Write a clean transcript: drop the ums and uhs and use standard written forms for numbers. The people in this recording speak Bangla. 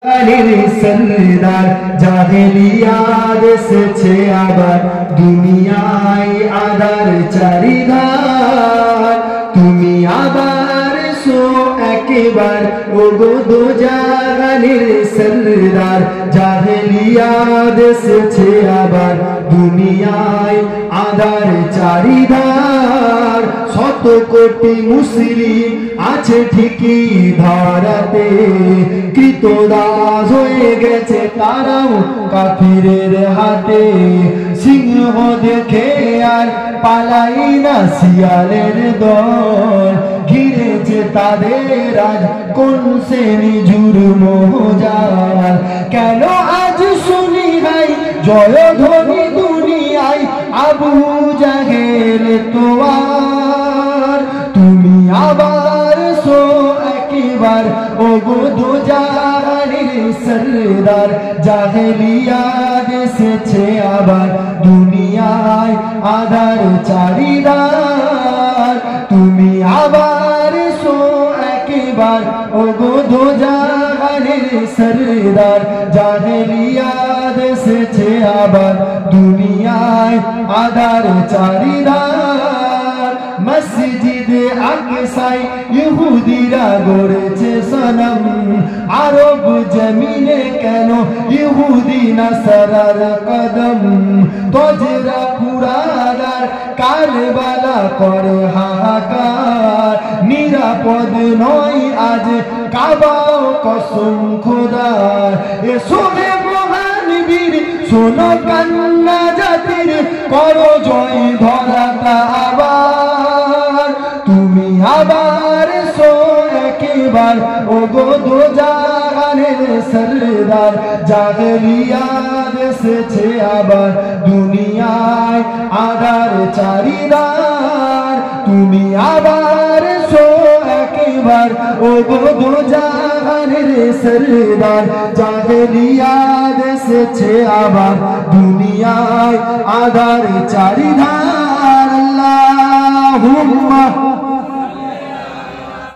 सरदार জাহেলিয়াত এসেছে আবার দুনিয়ায় আদার চারিধার তুমি আবার সো একবার ওগো দোজাহানের সরদার জাহেলিয়াত এসেছে আবার দুনিয়ায় আদার চারিধার শত কোটি মুসলিম আছে ঠিকই ধরাতে কৃতদাস হয়ে গেছে তারাও কাফিরের হাতে সিংহ দেখে আর পালাই না শিয়ালের দল ঘিরেছে তাদের আজ কোন শ্রেণী জুর্ম জাল কেন আজ শুনি নাই জয়ধ্বনি দুনিয়ায় আবু জাহেল তোমার তুমি আবার সো একবার ওগো দোজাহানের সরদার জাহেলিয়াত এসেছে আবার দুনিয়ায় আধার চারিদার তুমি আবার সো একবার ওগো দোজাহানের সরদার জাহেলিয়াত এসেছে আবার দুনিয়ায় আধার চারিদার মসজিদ আকসায় ইহুদিরা গড়েছে সনম আরব জমিনে কেন ইহুদি নাসারার কদম তজরা পুরাদার কারবালা করে হাহাকার নিরাপদ নয় আজ কাবা কসম খোদার এ শোনে মহান বীর শোনো কান্না জাতির করো জয় ধরাটা আবার তুমি আবার সো একবার ওগো দোজাহানের সরদার জাহেলিয়াত এসেছে আবার দুনিয়ায় আধার চারিদার তুমি আবার সো একবার ওগো দোজাহানের সরদার জাহেলিয়াত এসেছে আবার দুনিয়ায় আধার চারিদার আল্লাহুম্মা